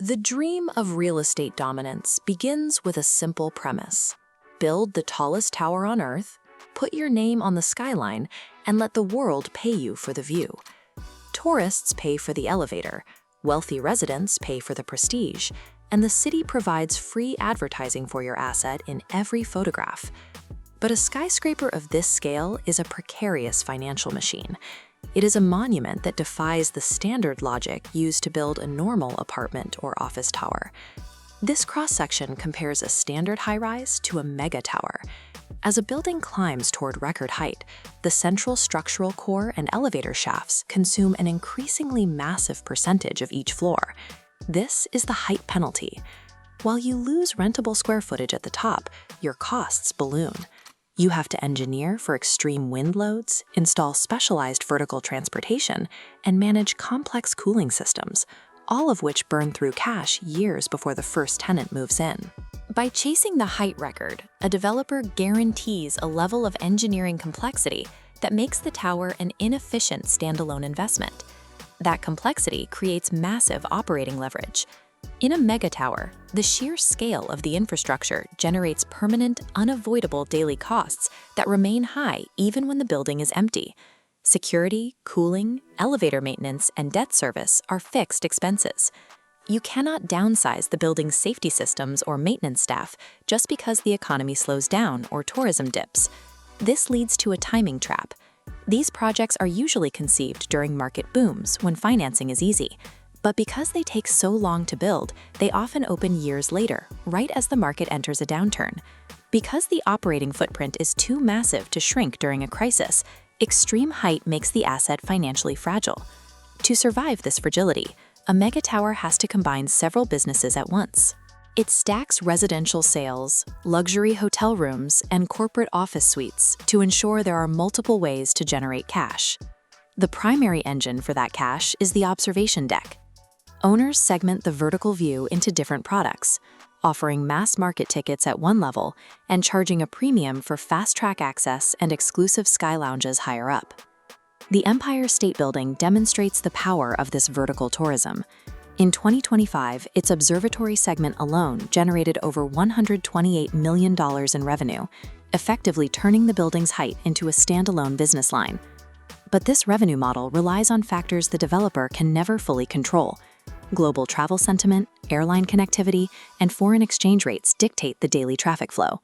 The dream of real estate dominance begins with a simple premise. Build the tallest tower on Earth, put your name on the skyline, and let the world pay you for the view. Tourists pay for the elevator, wealthy residents pay for the prestige, and the city provides free advertising for your asset in every photograph. But a skyscraper of this scale is a precarious financial machine. It is a monument that defies the standard logic used to build a normal apartment or office tower. This cross-section compares a standard high-rise to a mega tower. As a building climbs toward record height, the central structural core and elevator shafts consume an increasingly massive percentage of each floor. This is the height penalty. While you lose rentable square footage at the top, your costs balloon. You have to engineer for extreme wind loads, install specialized vertical transportation, and manage complex cooling systems, all of which burn through cash years before the first tenant moves in. By chasing the height record, a developer guarantees a level of engineering complexity that makes the tower an inefficient standalone investment. That complexity creates massive operating leverage. In a mega tower, the sheer scale of the infrastructure generates permanent, unavoidable daily costs that remain high even when the building is empty. Security, cooling, elevator maintenance, and debt service are fixed expenses. You cannot downsize the building's safety systems or maintenance staff just because the economy slows down or tourism dips. This leads to a timing trap. These projects are usually conceived during market booms when financing is easy. But because they take so long to build, they often open years later, right as the market enters a downturn. Because the operating footprint is too massive to shrink during a crisis, extreme height makes the asset financially fragile. To survive this fragility, a mega tower has to combine several businesses at once. It stacks residential sales, luxury hotel rooms, and corporate office suites to ensure there are multiple ways to generate cash. The primary engine for that cash is the observation deck. Owners segment the vertical view into different products, offering mass market tickets at one level and charging a premium for fast-track access and exclusive sky lounges higher up. The Empire State Building demonstrates the power of this vertical tourism. In 2025, its observatory segment alone generated over $128 million in revenue, effectively turning the building's height into a standalone business line. But this revenue model relies on factors the developer can never fully control. Global travel sentiment, airline connectivity, and foreign exchange rates dictate the daily traffic flow.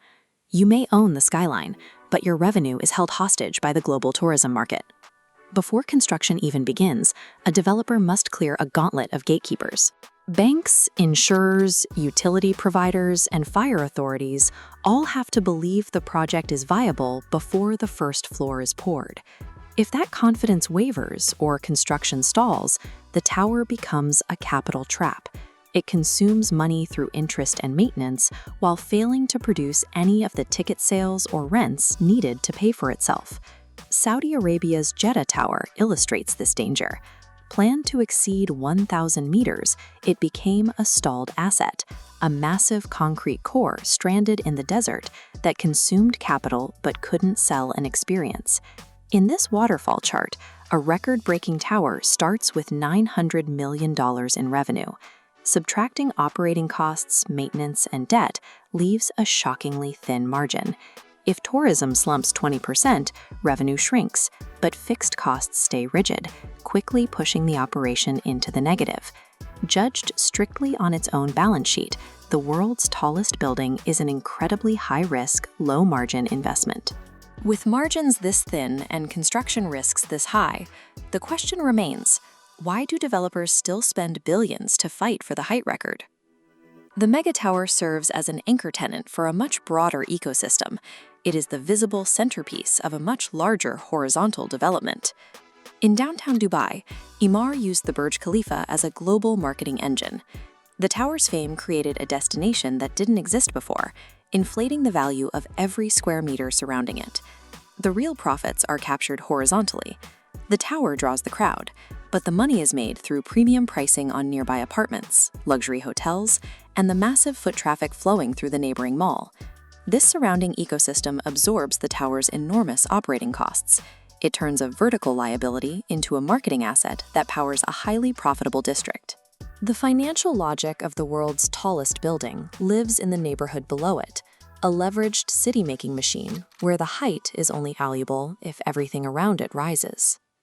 You may own the skyline, but your revenue is held hostage by the global tourism market. Before construction even begins, a developer must clear a gauntlet of gatekeepers. Banks, insurers, utility providers, and fire authorities all have to believe the project is viable before the first floor is poured. If that confidence wavers or construction stalls, the tower becomes a capital trap. It consumes money through interest and maintenance while failing to produce any of the ticket sales or rents needed to pay for itself. Saudi Arabia's Jeddah Tower illustrates this danger. Planned to exceed 1,000 meters, it became a stalled asset, a massive concrete core stranded in the desert that consumed capital but couldn't sell an experience. In this waterfall chart, a record-breaking tower starts with $900 million in revenue. Subtracting operating costs, maintenance, and debt leaves a shockingly thin margin. If tourism slumps 20%, revenue shrinks, but fixed costs stay rigid, quickly pushing the operation into the negative. Judged strictly on its own balance sheet, the world's tallest building is an incredibly high-risk, low-margin investment. With margins this thin and construction risks this high, the question remains, why do developers still spend billions to fight for the height record? The megatower serves as an anchor tenant for a much broader ecosystem. It is the visible centerpiece of a much larger horizontal development. In downtown Dubai, Emaar used the Burj Khalifa as a global marketing engine. The tower's fame created a destination that didn't exist before, inflating the value of every square meter surrounding it. The real profits are captured horizontally. The tower draws the crowd, but the money is made through premium pricing on nearby apartments, luxury hotels, and the massive foot traffic flowing through the neighboring mall. This surrounding ecosystem absorbs the tower's enormous operating costs. It turns a vertical liability into a marketing asset that powers a highly profitable district. The financial logic of the world's tallest building lives in the neighborhood below it, a leveraged city-making machine where the height is only valuable if everything around it rises.